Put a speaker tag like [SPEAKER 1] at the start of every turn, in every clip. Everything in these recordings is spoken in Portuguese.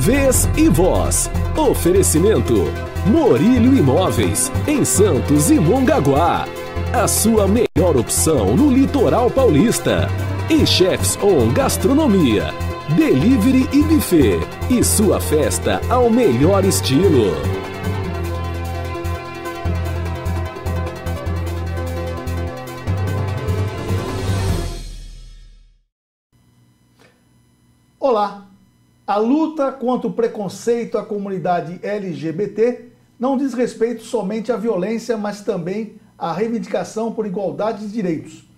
[SPEAKER 1] Vez e voz. Oferecimento Morílio Imóveis, em Santos e Mongaguá. A sua melhor opção no litoral paulista. E Chefs On Gastronomia, Delivery e Buffet. E sua festa ao melhor estilo.
[SPEAKER 2] Olá! A luta contra o preconceito à comunidade LGBT não diz respeito somente à violência, mas também à reivindicação por igualdade de direitos.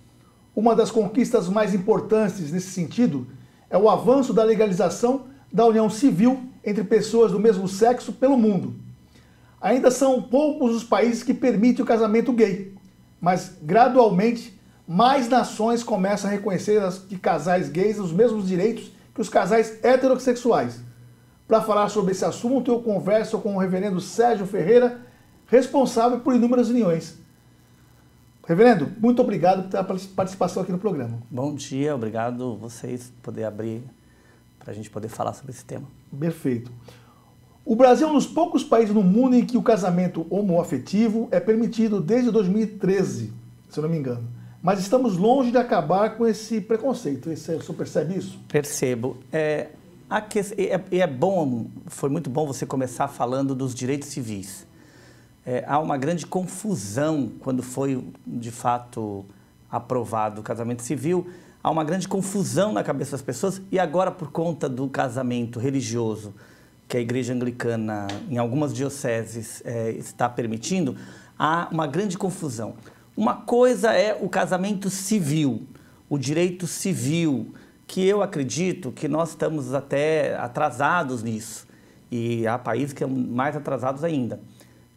[SPEAKER 2] Uma das conquistas mais importantes nesse sentido é o avanço da legalização da união civil entre pessoas do mesmo sexo pelo mundo. Ainda são poucos os países que permitem o casamento gay, mas gradualmente mais nações começam a reconhecer que casais gays têm os mesmos direitos que os casais heterossexuais. Para falar sobre esse assunto, eu converso com o reverendo Sérgio Ferreira, responsável por inúmeras uniões. Reverendo, muito obrigado pela participação aqui no programa.
[SPEAKER 3] Bom dia, obrigado vocês poderem abrir para a gente poder falar sobre esse tema.
[SPEAKER 2] Perfeito. O Brasil é um dos poucos países no mundo em que o casamento homoafetivo é permitido desde 2013, se eu não me engano. Mas estamos longe de acabar com esse preconceito. O senhor percebe isso?
[SPEAKER 3] Percebo. Foi muito bom você começar falando dos direitos civis. Há uma grande confusão quando foi, de fato, aprovado o casamento civil. Há uma grande confusão na cabeça das pessoas e agora, por conta do casamento religioso que a Igreja Anglicana, em algumas dioceses, está permitindo, há uma grande confusão. Uma coisa é o casamento civil, o direito civil, que eu acredito que nós estamos até atrasados nisso, e há países que são mais atrasados ainda,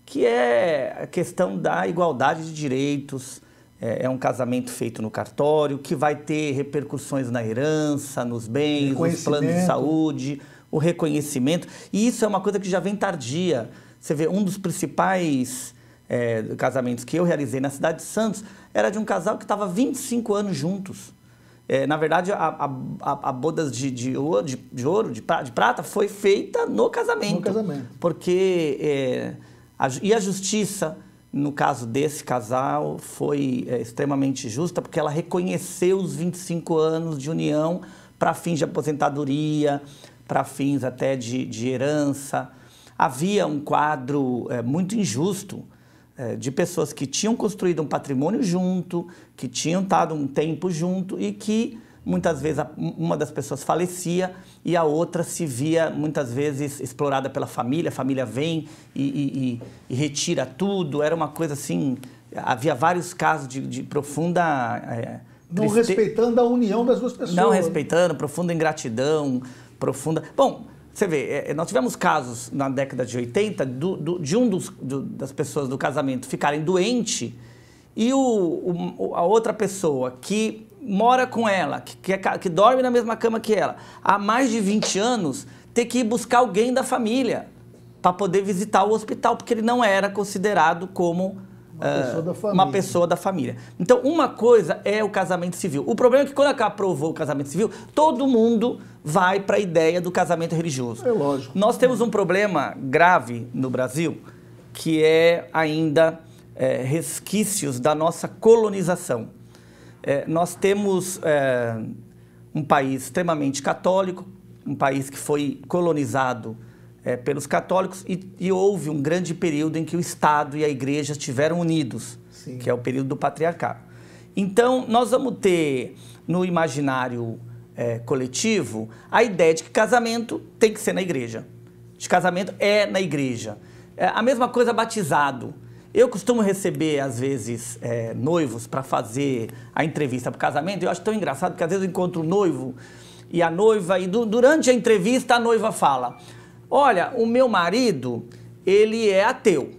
[SPEAKER 3] que é a questão da igualdade de direitos, é um casamento feito no cartório, que vai ter repercussões na herança, nos bens, nos planos de saúde, o reconhecimento, e isso é uma coisa que já vem tardia. Você vê, um dos principais casamentos que eu realizei na cidade de Santos era de um casal que estava 25 anos juntos. Na verdade, a bodas de ouro, de prata, foi feita no casamento.
[SPEAKER 2] No casamento.
[SPEAKER 3] Porque a justiça, no caso desse casal, foi extremamente justa, porque ela reconheceu os 25 anos de união para fins de aposentadoria, para fins até de herança. Havia um quadro muito injusto de pessoas que tinham construído um patrimônio junto, que tinham estado um tempo junto e que muitas vezes uma das pessoas falecia e a outra se via muitas vezes explorada pela família, a família vem e retira tudo, era uma coisa assim, havia vários casos de profunda...
[SPEAKER 2] Não respeitando a união das duas pessoas.
[SPEAKER 3] Não respeitando, profunda ingratidão, profunda... Bom, você vê, nós tivemos casos na década de 80 das pessoas do casamento ficarem doentes e a outra pessoa que mora com ela, que dorme na mesma cama que ela, há mais de 20 anos, ter que ir buscar alguém da família para poder visitar o hospital, porque ele não era considerado como uma pessoa da família. Então, uma coisa é o casamento civil. O problema é que quando aprovou o casamento civil, todo mundo vai para a ideia do casamento religioso.
[SPEAKER 2] É lógico.
[SPEAKER 3] Nós temos um problema grave no Brasil, que é ainda resquícios da nossa colonização. Nós temos um país extremamente católico, um país que foi colonizado pelos católicos e houve um grande período em que o Estado e a Igreja estiveram unidos, Sim. que é o período do patriarcado. Então, nós vamos ter no imaginário coletivo a ideia de que casamento tem que ser na igreja, de casamento é na igreja. A mesma coisa batizado. Eu costumo receber, às vezes, noivos para fazer a entrevista para o casamento. Eu acho tão engraçado, porque às vezes eu encontro o noivo e a noiva, e durante a entrevista a noiva fala: olha, o meu marido, ele é ateu.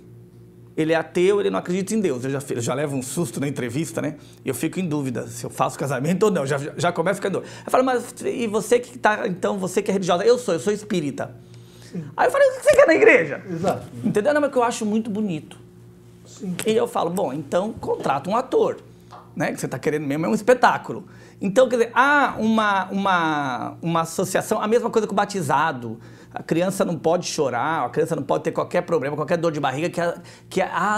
[SPEAKER 3] Ele é ateu, ele não acredita em Deus. Eu já levo um susto na entrevista, né? Eu fico em dúvida se eu faço casamento ou não. Já começo a ficar em dúvida. Eu falo, mas e você que tá, então, você que é religiosa? Eu sou espírita. Sim. Aí eu falei, o que você quer na igreja?
[SPEAKER 2] Exato.
[SPEAKER 3] Entendeu? Não, mas que eu acho muito bonito.
[SPEAKER 2] Sim.
[SPEAKER 3] E eu falo, bom, então contrata um ator, né? Que você está querendo mesmo é um espetáculo. Então, quer dizer, há uma associação, a mesma coisa com o batizado. A criança não pode chorar, a criança não pode ter qualquer problema, qualquer dor de barriga,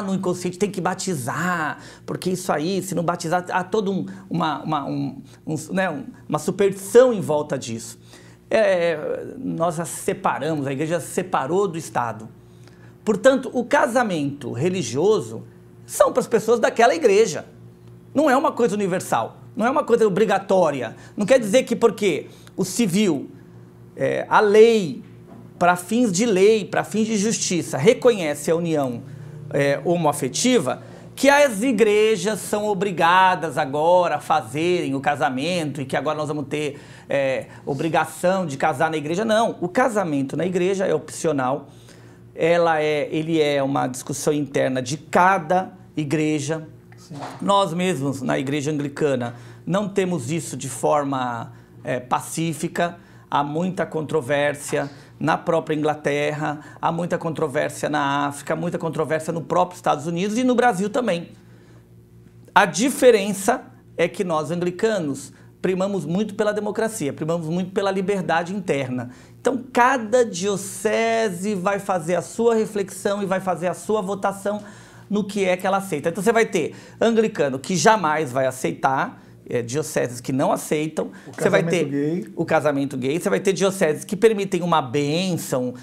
[SPEAKER 3] no inconsciente tem que batizar, porque isso aí, se não batizar, há toda uma superstição em volta disso. Nós já separamos, a igreja se separou do Estado. Portanto, o casamento religioso são para as pessoas daquela igreja. Não é uma coisa universal, não é uma coisa obrigatória. Não quer dizer que porque o civil, a lei, para fins de lei, para fins de justiça, reconhece a união homoafetiva, que as igrejas são obrigadas agora a fazerem o casamento e que agora nós vamos ter obrigação de casar na igreja. Não, o casamento na igreja é opcional, ele é uma discussão interna de cada igreja. Sim. Nós mesmos, na igreja anglicana, não temos isso de forma pacífica, há muita controvérsia na própria Inglaterra, há muita controvérsia na África, muita controvérsia no próprio Estados Unidos e no Brasil também. A diferença é que nós, anglicanos, primamos muito pela democracia, primamos muito pela liberdade interna. Então, cada diocese vai fazer a sua reflexão e vai fazer a sua votação no que é que ela aceita. Então, você vai ter anglicano que jamais vai aceitar, dioceses que não aceitam, você vai ter o casamento gay, você vai ter dioceses que permitem uma bênção,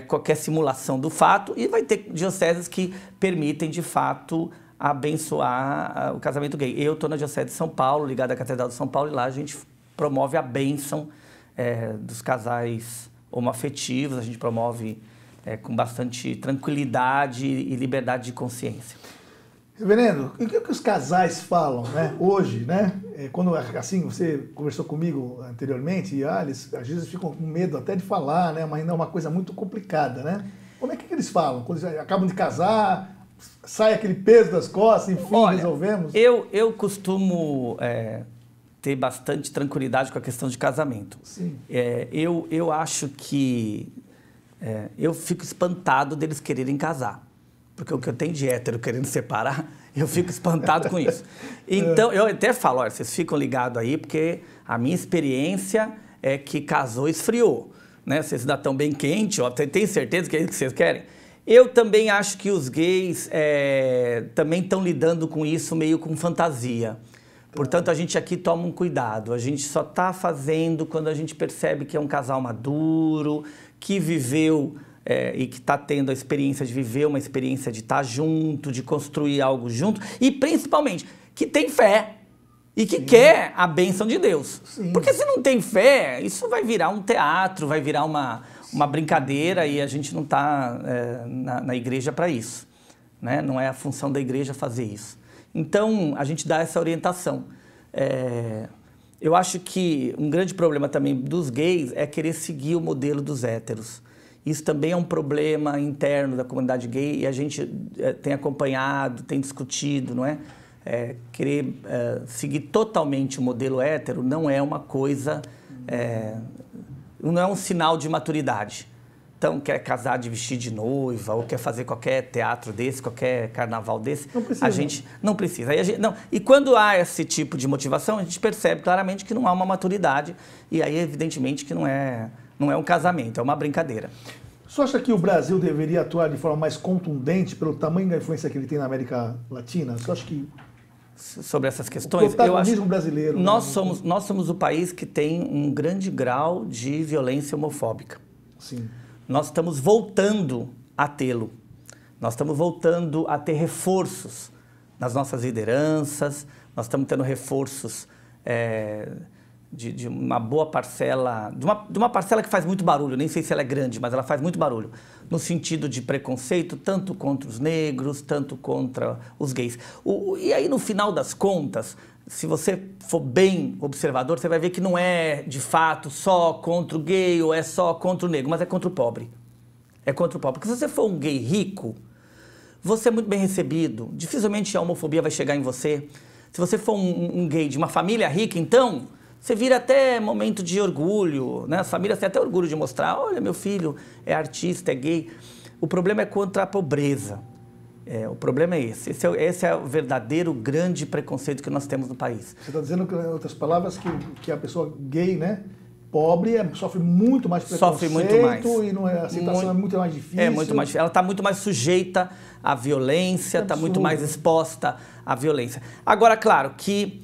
[SPEAKER 3] qualquer simulação do fato, e vai ter dioceses que permitem, de fato, abençoar o casamento gay. Eu estou na diocese de São Paulo, ligada à Catedral de São Paulo, e lá a gente promove a bênção dos casais homoafetivos, a gente promove com bastante tranquilidade e liberdade de consciência.
[SPEAKER 2] Reverendo, o que os casais falam, né, hoje, né? Quando, assim, você conversou comigo anteriormente, e eles às vezes ficam com medo até de falar, né? Mas ainda é uma coisa muito complicada, né? Como é que eles falam? Quando eles acabam de casar, sai aquele peso das costas, enfim, olha, resolvemos?
[SPEAKER 3] Eu costumo ter bastante tranquilidade com a questão de casamento.
[SPEAKER 2] Sim.
[SPEAKER 3] Eu acho que... eu fico espantado deles quererem casar. Porque o que eu tenho de hétero querendo separar, eu fico espantado com isso. Então, eu até falo, olha, vocês ficam ligados aí, porque a minha experiência é que casou, esfriou. Né? Vocês ainda estão bem quentes, ó, tem certeza que é isso que vocês querem? Eu também acho que os gays também estão lidando com isso meio com fantasia. Portanto, a gente aqui toma um cuidado. A gente só está fazendo quando a gente percebe que é um casal maduro, que viveu... e que está tendo a experiência de viver uma experiência de estar junto, de construir algo junto, e principalmente que tem fé e que quer a bênção de Deus. Sim. Porque se não tem fé, isso vai virar um teatro, vai virar uma brincadeira, e a gente não está na igreja para isso. Né? Não é a função da igreja fazer isso. Então, a gente dá essa orientação. Eu acho que um grande problema também dos gays é querer seguir o modelo dos héteros. Isso também é um problema interno da comunidade gay, e a gente tem acompanhado, tem discutido, não é? Querer seguir totalmente o modelo hétero não é uma coisa, não é um sinal de maturidade. Então, quer casar de vestido de noiva, ou quer fazer qualquer teatro desse, qualquer carnaval desse,
[SPEAKER 2] não precisa.
[SPEAKER 3] A gente não precisa. E quando há esse tipo de motivação, a gente percebe claramente que não há uma maturidade, e aí, evidentemente, que não é um casamento, é uma brincadeira.
[SPEAKER 2] Você acha que o Brasil deveria atuar de forma mais contundente pelo tamanho da influência que ele tem na América Latina? Você acha que...
[SPEAKER 3] Sobre essas questões,
[SPEAKER 2] eu acho brasileiro,
[SPEAKER 3] nós somos o país que tem um grande grau de violência homofóbica.
[SPEAKER 2] Sim.
[SPEAKER 3] Nós estamos voltando a tê-lo. Nós estamos voltando a ter reforços nas nossas lideranças, nós estamos tendo reforços de uma boa parcela, de uma parcela que faz muito barulho, nem sei se ela é grande, mas ela faz muito barulho, no sentido de preconceito, tanto contra os negros, tanto contra os gays. E aí, no final das contas, se você for bem observador, você vai ver que não é, de fato, só contra o gay ou é só contra o negro, mas é contra o pobre. É contra o pobre. Porque se você for um gay rico, você é muito bem recebido, dificilmente a homofobia vai chegar em você. Se você for um gay de uma família rica, então... você vira até momento de orgulho, né? As famílias têm até orgulho de mostrar, olha, meu filho é artista, é gay. O problema é contra a pobreza. O problema é esse. Esse é o verdadeiro grande preconceito que nós temos no país.
[SPEAKER 2] Você está dizendo, em outras palavras, que a pessoa gay, né, pobre, sofre muito mais preconceito. Sofre muito mais. E a aceitação é muito mais difícil.
[SPEAKER 3] É muito mais difícil. Ela está muito mais sujeita à violência, está muito mais exposta à violência. Agora, claro que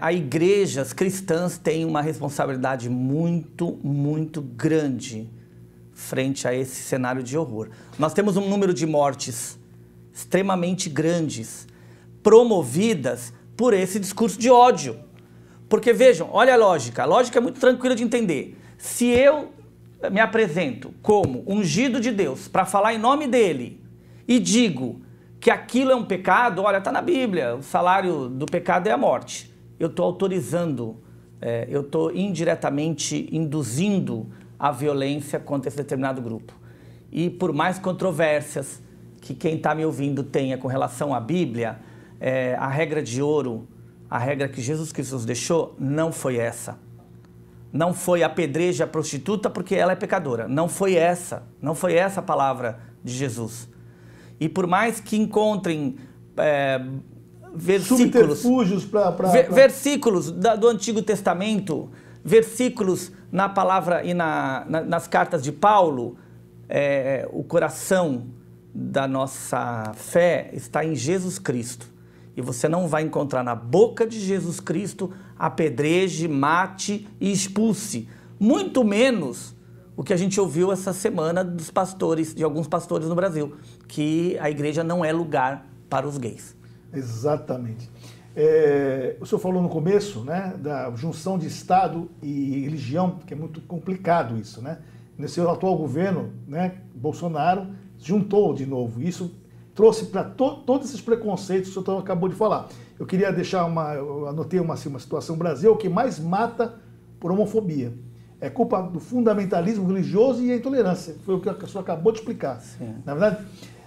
[SPEAKER 3] as igrejas cristãs têm uma responsabilidade muito, muito grande frente a esse cenário de horror. Nós temos um número de mortes extremamente grandes, promovidas por esse discurso de ódio. Porque vejam, olha a lógica é muito tranquila de entender. Se eu me apresento como ungido de Deus para falar em nome dele e digo que aquilo é um pecado, olha, está na Bíblia, o salário do pecado é a morte. Eu estou autorizando, eu estou indiretamente induzindo a violência contra esse determinado grupo. E por mais controvérsias que quem está me ouvindo tenha com relação à Bíblia, a regra de ouro, a regra que Jesus Cristo nos deixou, não foi essa. Não foi apedreje a prostituta porque ela é pecadora. Não foi essa a palavra de Jesus. E por mais que encontrem versículos, versículos do Antigo Testamento, versículos na palavra e nas cartas de Paulo, o coração da nossa fé está em Jesus Cristo. E você não vai encontrar na boca de Jesus Cristo apedreje, mate e expulse. Muito menos o que a gente ouviu essa semana dos pastores, de alguns pastores no Brasil, que a igreja não é lugar para os gays.
[SPEAKER 2] Exatamente. O senhor falou no começo, né, da junção de Estado e religião, que é muito complicado isso, né? Nesse atual governo, né, Bolsonaro juntou de novo. Isso trouxe para todos esses preconceitos que o senhor acabou de falar. Eu queria deixar eu anotei uma situação: o Brasil é o que mais mata por homofobia. É culpa do fundamentalismo religioso e a intolerância. Foi o que o senhor acabou de explicar. Sim. Na verdade,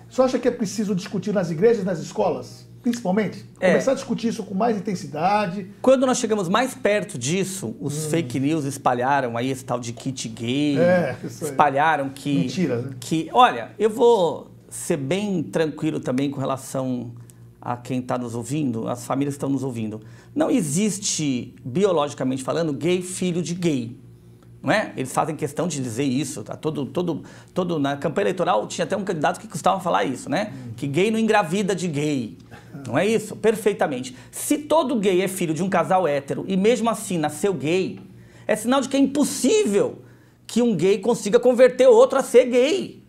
[SPEAKER 2] o senhor acha que é preciso discutir nas igrejas e nas escolas, principalmente? Começar a discutir isso com mais intensidade?
[SPEAKER 3] Quando nós chegamos mais perto disso, os fake news espalharam aí esse tal de kit gay, espalharam que...
[SPEAKER 2] Mentira, né?
[SPEAKER 3] Olha, eu vou ser bem tranquilo também com relação a quem está nos ouvindo, as famílias que estão nos ouvindo. Não existe, biologicamente falando, gay filho de gay. Não é? Eles fazem questão de dizer isso. Tá? Na campanha eleitoral tinha até um candidato que costumava falar isso, né? Que gay não engravida de gay. Não é isso? Perfeitamente. Se todo gay é filho de um casal hétero e mesmo assim nasceu gay, é sinal de que é impossível que um gay consiga converter outro a ser gay.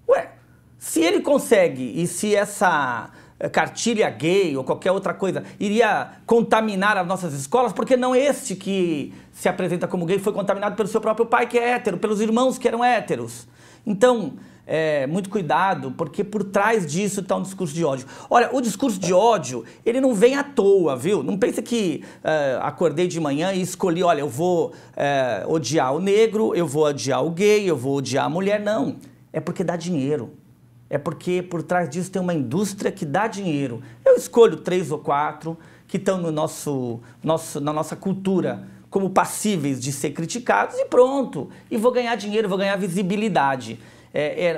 [SPEAKER 3] Ué, se ele consegue e se essa cartilha gay ou qualquer outra coisa iria contaminar as nossas escolas, porque não este que se apresenta como gay foi contaminado pelo seu próprio pai, que é hétero, pelos irmãos que eram héteros. Então, muito cuidado, porque por trás disso está um discurso de ódio. Olha, o discurso de ódio, ele não vem à toa, viu? Não pense que acordei de manhã e escolhi, olha, eu vou odiar o negro, eu vou odiar o gay, eu vou odiar a mulher. Não, é porque dá dinheiro. É porque por trás disso tem uma indústria que dá dinheiro. Eu escolho 3 ou 4 que estão na nossa cultura como passíveis de ser criticados e pronto. E vou ganhar dinheiro, vou ganhar visibilidade.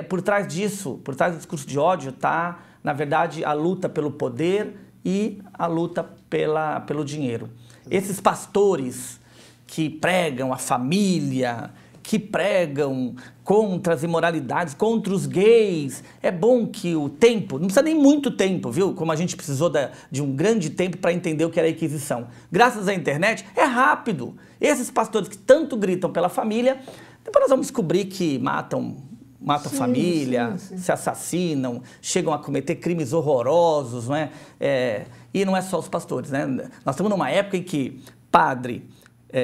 [SPEAKER 3] Por trás disso, por trás do discurso de ódio, está, na verdade, a luta pelo poder e a luta pelo dinheiro. Esses pastores que pregam a família, que pregam contra as imoralidades, contra os gays. É bom que o tempo, não precisa nem muito tempo, viu? Como a gente precisou de um grande tempo para entender o que era a Inquisição. Graças à internet, é rápido. Esses pastores que tanto gritam pela família, depois nós vamos descobrir que matam família, se assassinam, chegam a cometer crimes horrorosos, não é? E não é só os pastores, né? Nós estamos numa época em que padre,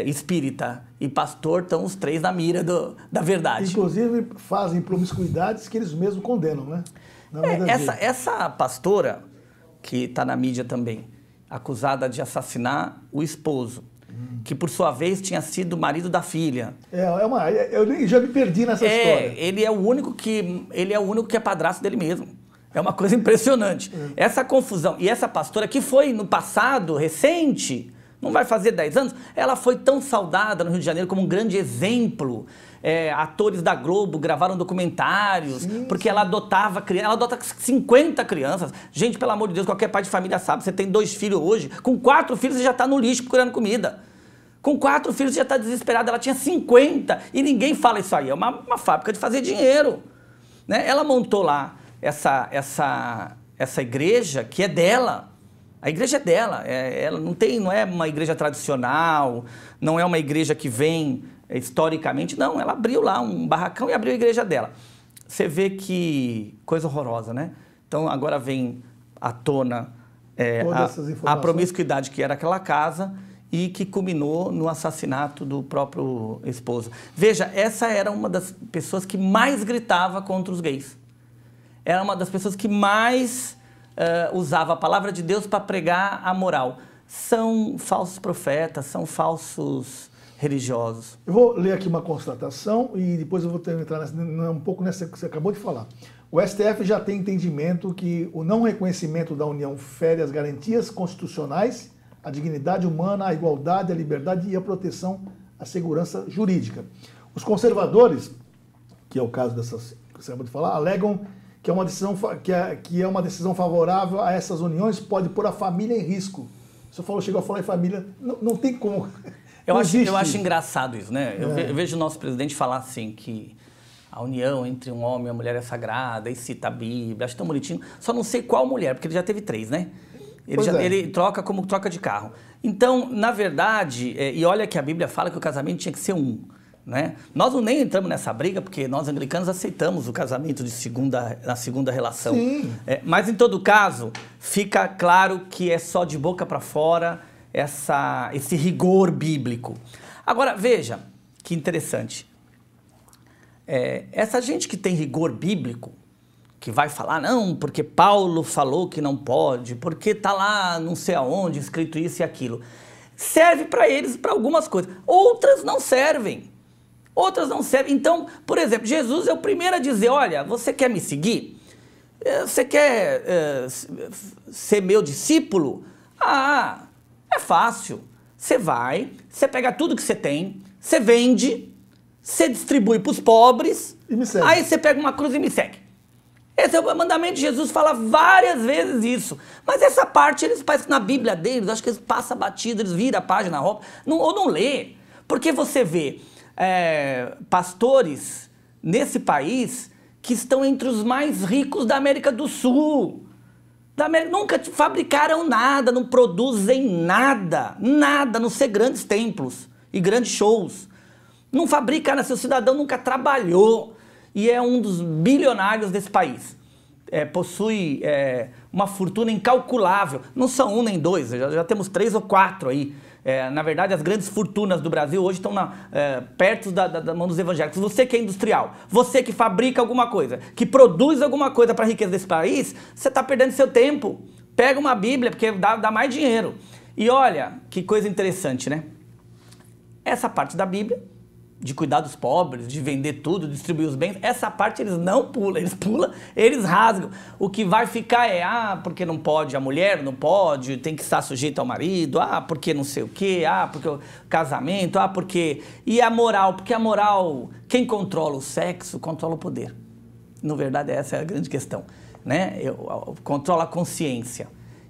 [SPEAKER 3] espírita e pastor estão os 3 na mira da verdade.
[SPEAKER 2] Inclusive fazem promiscuidades que eles mesmos condenam, né?
[SPEAKER 3] Essa pastora, que está na mídia também, acusada de assassinar o esposo, que por sua vez tinha sido marido da filha.
[SPEAKER 2] Eu já me perdi nessa história.
[SPEAKER 3] Ele é o único que é padrasto dele mesmo. É uma coisa impressionante. Essa confusão. E essa pastora que foi no passado, recente, não vai fazer 10 anos, ela foi tão saudada no Rio de Janeiro como um grande exemplo atores da Globo gravaram documentários, porque ela adotava crianças, ela adota 50 crianças. Gente, pelo amor de Deus, qualquer pai de família sabe, você tem 2 filhos hoje, com 4 filhos você já está no lixo procurando comida. Com 4 filhos você já está desesperada, ela tinha 50 e ninguém fala isso aí, é uma fábrica de fazer dinheiro. Né? Ela montou lá essa igreja que é dela. A igreja é dela, ela não é uma igreja tradicional, não é uma igreja que vem historicamente, não, ela abriu lá um barracão e abriu a igreja dela. Você vê que coisa horrorosa, né? Então agora vem à tona a promiscuidade que era aquela casa e que culminou no assassinato do próprio esposo. Veja, essa era uma das pessoas que mais gritava contra os gays. Era uma das pessoas que mais usava a palavra de Deus para pregar a moral. São falsos profetas, são falsos religiosos.
[SPEAKER 2] Eu vou ler aqui uma constatação e depois eu vou entrar um pouco nessa que você acabou de falar. O STF já tem entendimento que o não reconhecimento da união fere as garantias constitucionais, a dignidade humana, a igualdade, a liberdade e a proteção à segurança jurídica. Os conservadores, que é o caso dessas que você acabou de falar, alegam que é uma decisão favorável a essas uniões, pode pôr a família em risco. Você chegou a falar em família, não tem como.
[SPEAKER 3] Eu acho engraçado isso, né? Eu vejo o nosso presidente falar assim, que a união entre um homem e uma mulher é sagrada, e cita a Bíblia, acho tão bonitinho. Só não sei qual mulher, porque ele já teve 3, né? Ele troca como troca de carro. Então, na verdade, e olha que a Bíblia fala que o casamento tinha que ser um. Né? Nós nem entramos nessa briga porque nós anglicanos aceitamos o casamento na segunda relação. Mas em todo caso fica claro que é só de boca para fora esse rigor bíblico. Agora veja que interessante, essa gente que tem rigor bíblico, que vai falar não porque Paulo falou que não pode, porque está lá não sei aonde escrito isso e aquilo, serve para eles para algumas coisas, outras não servem. Outras não servem. Então, por exemplo, Jesus é o primeiro a dizer, olha, você quer me seguir? Você quer ser meu discípulo? É fácil. Você vai, você pega tudo que você tem, você vende, você distribui para os pobres,
[SPEAKER 2] e me segue.
[SPEAKER 3] Aí você pega uma cruz e me segue. Esse é o mandamento de Jesus, fala várias vezes isso. Mas essa parte, eles parecem na Bíblia deles, acho que eles passam batido, eles viram a página, ou não lê. Porque você vê pastores nesse país que estão entre os mais ricos da América do Sul. Nunca fabricaram nada, não produzem nada, a não ser grandes templos e grandes shows. Não fabrica, seu cidadão nunca trabalhou e é um dos bilionários desse país. Possui uma fortuna incalculável. Não são 1 nem 2, já temos 3 ou 4 aí. Na verdade, as grandes fortunas do Brasil hoje estão perto da mão dos evangélicos. Você que é industrial, você que fabrica alguma coisa, que produz alguma coisa para a riqueza desse país, você está perdendo seu tempo. Pega uma Bíblia, porque dá mais dinheiro. E olha, que coisa interessante, né? Essa parte da Bíblia, de cuidar dos pobres, de vender tudo, distribuir os bens, essa parte eles não pulam, eles rasgam. O que vai ficar porque não pode, a mulher não pode, tem que estar sujeita ao marido, porque não sei o quê, porque o casamento, porque... E a moral, porque a moral, quem controla o sexo, controla o poder. Na verdade, essa é a grande questão, né? Controla a consciência.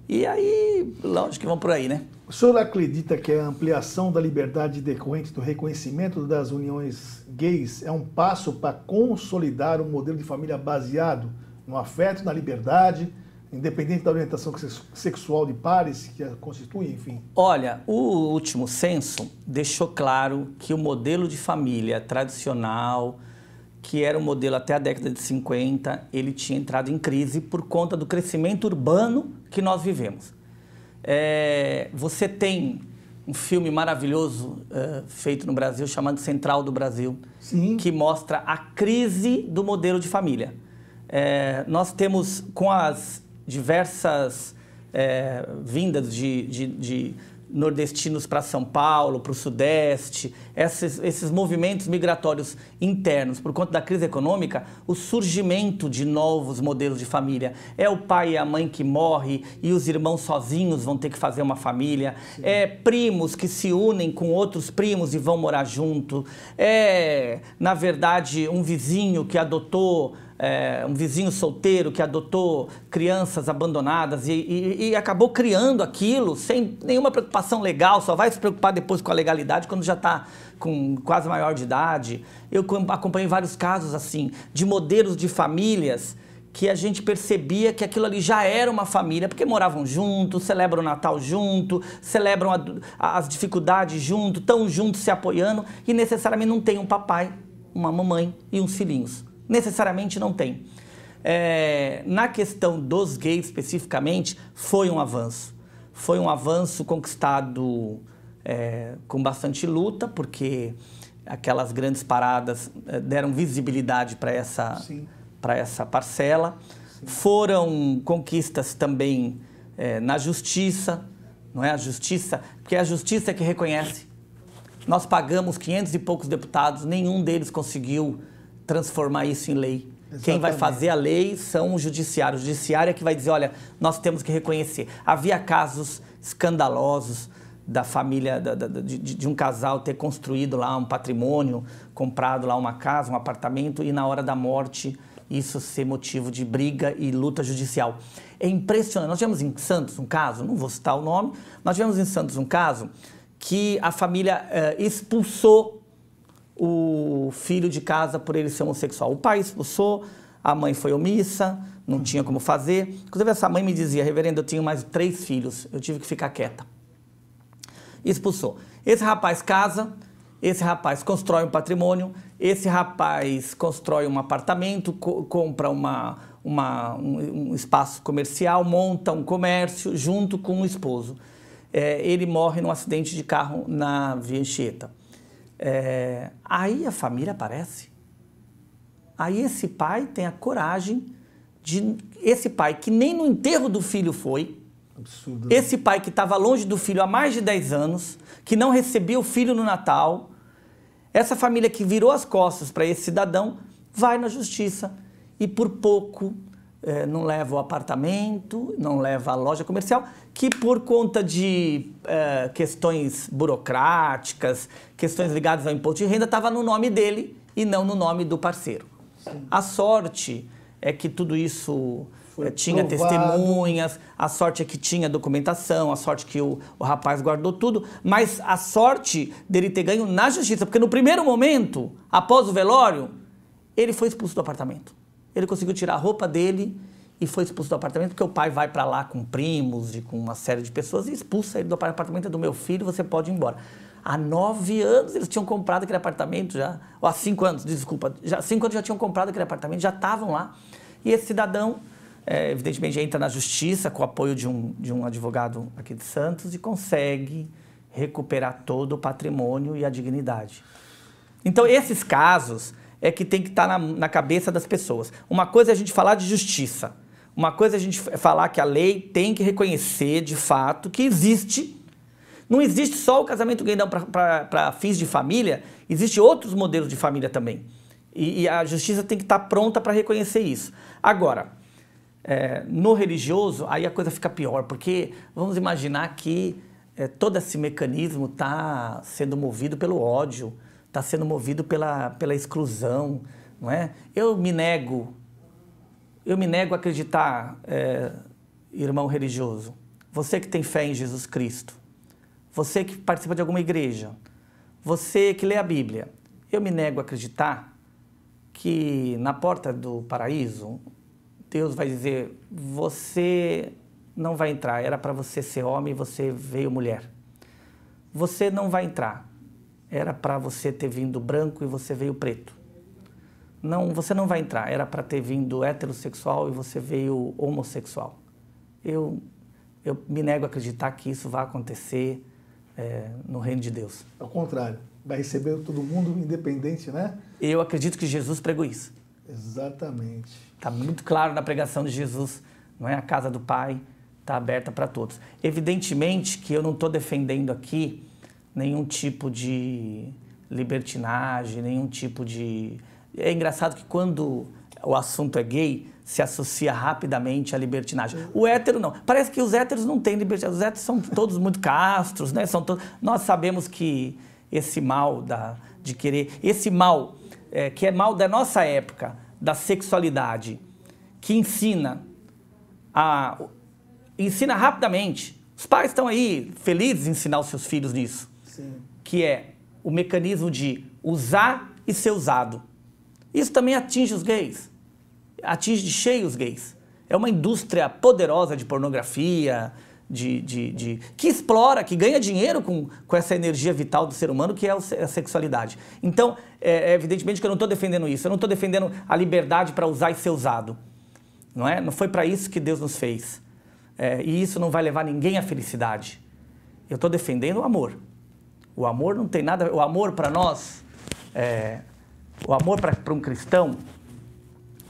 [SPEAKER 3] E aí, lógico que vão por aí, né?
[SPEAKER 2] O senhor acredita que a ampliação da liberdade decorrente do reconhecimento das uniões gays é um passo para consolidar um modelo de família baseado no afeto, na liberdade, independente da orientação sexual de pares que a constituem, enfim?
[SPEAKER 3] Olha, o último censo deixou claro que o modelo de família tradicional, que era o modelo até a década de 50, ele tinha entrado em crise por conta do crescimento urbano que nós vivemos. Você tem um filme maravilhoso feito no Brasil, chamado Central do Brasil,
[SPEAKER 2] Sim.
[SPEAKER 3] que mostra a crise do modelo de família. Nós temos, com as diversas vindas de nordestinos para São Paulo, para o Sudeste, esses movimentos migratórios internos por conta da crise econômica, o surgimento de novos modelos de família. É o pai e a mãe que morrem e os irmãos sozinhos vão ter que fazer uma família. Sim. É primos que se unem com outros primos e vão morar junto. É, na verdade, um vizinho que adotou... um vizinho solteiro que adotou crianças abandonadas e acabou criando aquilo sem nenhuma preocupação legal, só vai se preocupar depois com a legalidade quando já está com quase maior de idade. Eu acompanhei vários casos assim, de modelos de famílias que a gente percebia que aquilo ali já era uma família, porque moravam juntos, celebram o Natal junto, celebram as dificuldades junto, estão juntos se apoiando e necessariamente não tem um papai, uma mamãe e uns filhinhos. Necessariamente não tem. Na questão dos gays especificamente, foi um avanço. Foi um avanço conquistado com bastante luta, porque aquelas grandes paradas deram visibilidade para essa parcela. Sim. Foram conquistas também na justiça, não é a justiça, porque é a justiça que reconhece. Nós pagamos 500 e poucos deputados, nenhum deles conseguiu transformar isso em lei. Exatamente. Quem vai fazer a lei são os judiciários. O judiciário é que vai dizer, olha, nós temos que reconhecer. Havia casos escandalosos da família, de um casal ter construído lá um patrimônio, comprado lá uma casa, um apartamento, e na hora da morte isso ser motivo de briga e luta judicial. É impressionante. Nós tivemos em Santos um caso, não vou citar o nome, nós tivemos em Santos um caso que a família expulsou o filho de casa por ele ser homossexual. O pai expulsou, a mãe foi omissa, não tinha como fazer. Inclusive essa mãe me dizia, reverendo, eu tinha mais 3 filhos, eu tive que ficar quieta. Expulsou. Esse rapaz casa, esse rapaz constrói um patrimônio, esse rapaz constrói um apartamento, compra um espaço comercial, monta um comércio junto com o esposo. Ele morre num acidente de carro na Via Anchieta. Aí a família aparece. Aí esse pai tem a coragem de... Esse pai que nem no enterro do filho foi. Absurdo. Esse pai que estava longe do filho há mais de 10 anos, que não recebia o filho no Natal. Essa família que virou as costas para esse cidadão, vai na justiça e por pouco não leva o apartamento, não leva a loja comercial, que por conta de questões burocráticas, questões ligadas ao imposto de renda, estava no nome dele e não no nome do parceiro. Sim. A sorte é que tudo isso tinha testemunhas, a sorte é que tinha documentação, a sorte que o rapaz guardou tudo, mas a sorte dele ter ganho na justiça, porque no primeiro momento, após o velório, ele foi expulso do apartamento. Ele conseguiu tirar a roupa dele e foi expulso do apartamento, porque o pai vai para lá com primos e com uma série de pessoas e expulsa ele do apartamento. É do meu filho, você pode ir embora. Há 9 anos eles tinham comprado aquele apartamento já, ou há 5 anos, desculpa, 5 anos já tinham comprado aquele apartamento, já estavam lá. E esse cidadão, evidentemente, entra na justiça com o apoio de um advogado aqui de Santos e consegue recuperar todo o patrimônio e a dignidade. Então, esses casos é que tem que estar na cabeça das pessoas. Uma coisa é a gente falar de justiça, uma coisa é a gente falar que a lei tem que reconhecer, de fato, que existe. Não existe só o casamento gay para fins de família, existem outros modelos de família também. E a justiça tem que estar pronta para reconhecer isso. Agora, no religioso, aí a coisa fica pior, porque vamos imaginar que todo esse mecanismo está sendo movido pelo ódio, está sendo movido pela exclusão, não é? Eu me nego a acreditar, irmão religioso, você que tem fé em Jesus Cristo, você que participa de alguma igreja, você que lê a Bíblia, eu me nego a acreditar que na porta do paraíso, Deus vai dizer, você não vai entrar, era para você ser homem e você veio mulher. Você não vai entrar, era para você ter vindo branco e você veio preto. Não, você não vai entrar, era para ter vindo heterossexual e você veio homossexual. Eu me nego a acreditar que isso vai acontecer no reino de Deus.
[SPEAKER 2] Ao contrário, vai receber todo mundo independente, né?
[SPEAKER 3] Eu acredito que Jesus pregou isso.
[SPEAKER 2] Exatamente.
[SPEAKER 3] Está muito claro na pregação de Jesus, não é? A casa do Pai está aberta para todos. Evidentemente que eu não estou defendendo aqui nenhum tipo de libertinagem, nenhum tipo de... É engraçado que quando o assunto é gay, se associa rapidamente à libertinagem. O hétero não. Parece que os héteros não têm libertinagem. Os héteros são todos muito castros, né? Nós sabemos que esse mal de querer... Esse mal, que é mal da nossa época, da sexualidade, que ensina rapidamente. Os pais estão aí felizes em ensinar os seus filhos nisso.
[SPEAKER 2] Sim.
[SPEAKER 3] Que é o mecanismo de usar e ser usado. Isso também atinge os gays. Atinge de cheio os gays. É uma indústria poderosa de pornografia, que explora, que ganha dinheiro com essa energia vital do ser humano, que é a sexualidade. Então, evidentemente que eu não estou defendendo isso. Eu não estou defendendo a liberdade para usar e ser usado. Não é? Não foi para isso que Deus nos fez. E isso não vai levar ninguém à felicidade. Eu estou defendendo o amor. O amor não tem nada... O amor para nós, o amor para um cristão,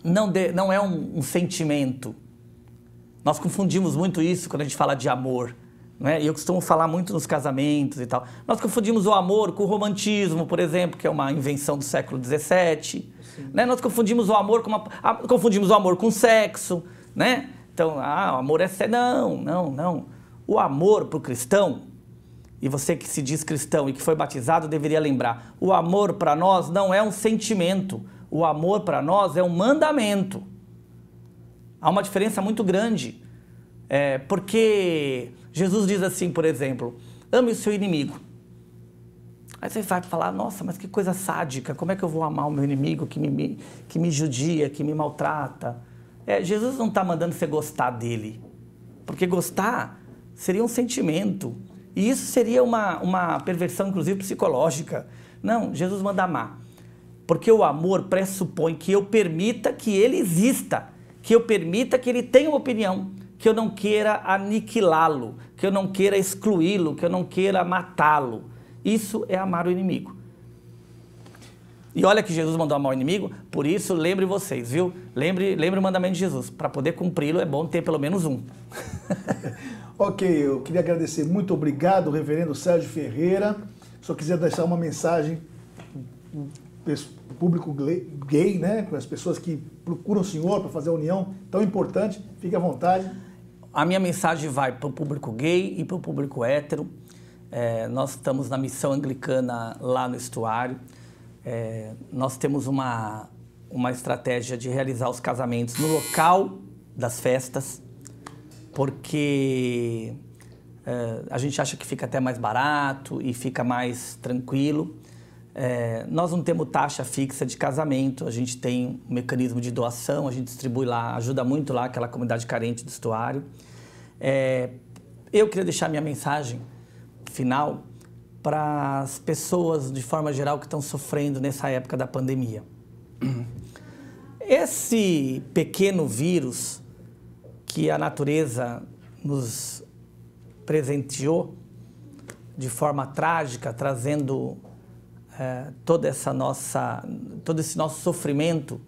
[SPEAKER 3] não é um sentimento. Nós confundimos muito isso quando a gente fala de amor. Não é? E eu costumo falar muito nos casamentos e tal. Nós confundimos o amor com o romantismo, por exemplo, que é uma invenção do século XVII. Né? Nós confundimos o amor com sexo. Né? Então, o amor é sério. Não. O amor para o cristão, e você que se diz cristão e que foi batizado deveria lembrar, o amor para nós não é um sentimento. O amor para nós é um mandamento. Há uma diferença muito grande. Porque Jesus diz assim, por exemplo, ame o seu inimigo. Aí você vai falar, nossa, mas que coisa sádica, como é que eu vou amar o meu inimigo que me judia, que me maltrata? Jesus não está mandando você gostar dele. Porque gostar seria um sentimento. E isso seria uma perversão, inclusive, psicológica. Não, Jesus manda amar. Porque o amor pressupõe que eu permita que ele exista, que eu permita que ele tenha uma opinião, que eu não queira aniquilá-lo, que eu não queira excluí-lo, que eu não queira matá-lo. Isso é amar o inimigo. E olha que Jesus mandou amar o inimigo, por isso lembre vocês, viu? Lembre o mandamento de Jesus. Para poder cumpri-lo é bom ter pelo menos um.
[SPEAKER 2] Ok, eu queria agradecer. Muito obrigado, reverendo Sérgio Ferreira. Se eu quiser deixar uma mensagem público gay, né, com as pessoas que procuram o senhor para fazer a união tão importante, fique à vontade.
[SPEAKER 3] A minha mensagem vai para o público gay e para o público hétero. Nós estamos na missão anglicana lá no Estuário. Nós temos uma estratégia de realizar os casamentos no local das festas, porque a gente acha que fica até mais barato e fica mais tranquilo. Nós não temos taxa fixa de casamento, a gente tem um mecanismo de doação, a gente distribui lá, ajuda muito lá aquela comunidade carente do Estuário. Eu queria deixar minha mensagem final para as pessoas, de forma geral, que estão sofrendo nessa época da pandemia. Esse pequeno vírus que a natureza nos presenteou de forma trágica, trazendo todo esse nosso sofrimento,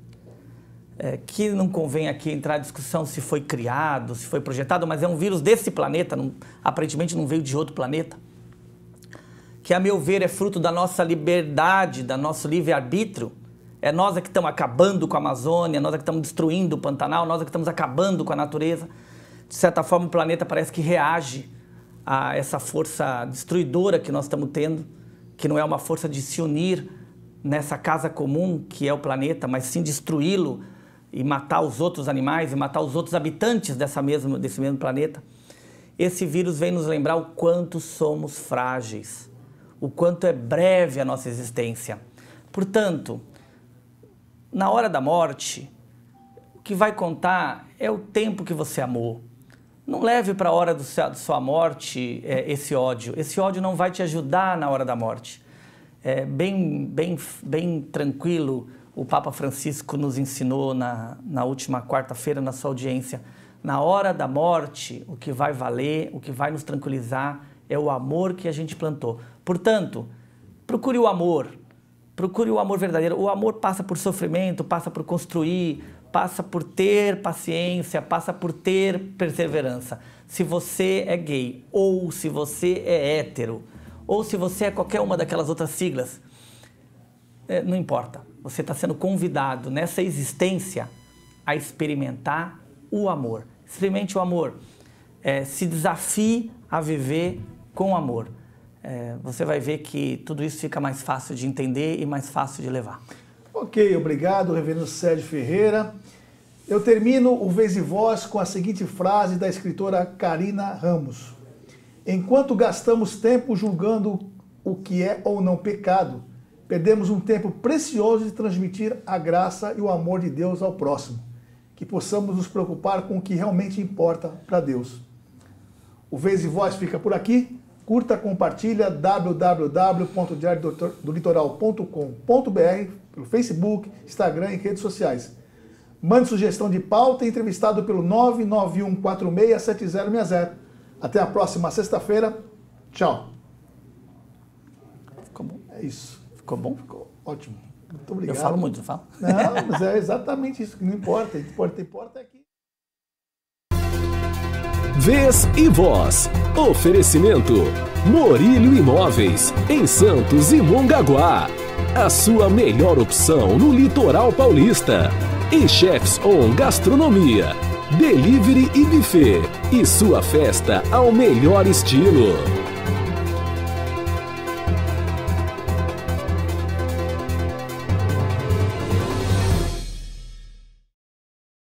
[SPEAKER 3] que não convém aqui entrar em discussão se foi criado, se foi projetado, mas é um vírus desse planeta, aparentemente não veio de outro planeta, que, a meu ver, é fruto da nossa liberdade, do nosso livre-arbítrio. É nós que estamos acabando com a Amazônia, nós que estamos destruindo o Pantanal, nós que estamos acabando com a natureza. De certa forma, o planeta parece que reage a essa força destruidora que nós estamos tendo, que não é uma força de se unir nessa casa comum que é o planeta, mas sim destruí-lo e matar os outros animais e matar os outros habitantes desse mesmo planeta. Esse vírus vem nos lembrar o quanto somos frágeis, o quanto é breve a nossa existência. Portanto, na hora da morte, o que vai contar é o tempo que você amou. Não leve para a hora da sua morte esse ódio. Esse ódio não vai te ajudar na hora da morte. Bem tranquilo, o Papa Francisco nos ensinou na última quarta-feira, na sua audiência. Na hora da morte, o que vai valer, o que vai nos tranquilizar é o amor que a gente plantou. Portanto, procure o amor verdadeiro. O amor passa por sofrimento, passa por construir, passa por ter paciência, passa por ter perseverança. Se você é gay, ou se você é hétero, ou se você é qualquer uma daquelas outras siglas, não importa. Você está sendo convidado nessa existência a experimentar o amor. Experimente o amor. Se desafie a viver com amor. Você vai ver que tudo isso fica mais fácil de entender e mais fácil de levar.
[SPEAKER 2] Ok, obrigado, reverendo Sérgio Ferreira. Eu termino o Vez e Voz com a seguinte frase da escritora Karina Ramos. Enquanto gastamos tempo julgando o que é ou não pecado, perdemos um tempo precioso de transmitir a graça e o amor de Deus ao próximo. Que possamos nos preocupar com o que realmente importa para Deus. O Vez e Voz fica por aqui. Curta, compartilha, www.diariodolitoral.com.br, pelo Facebook, Instagram e redes sociais. Mande sugestão de pauta e entrevistado pelo 991467060. Até a próxima sexta-feira. Tchau.
[SPEAKER 3] Ficou bom?
[SPEAKER 2] É isso.
[SPEAKER 3] Ficou bom?
[SPEAKER 2] Ficou ótimo. Muito obrigado.
[SPEAKER 3] Eu falo muito, não falo?
[SPEAKER 2] Não, mas é exatamente isso que não importa. Importa é que...
[SPEAKER 1] Vez e Voz. Oferecimento Morílio Imóveis, em Santos e Mongaguá. A sua melhor opção no litoral paulista. E Chefs On Gastronomia, Delivery e Buffet. E sua festa ao melhor estilo.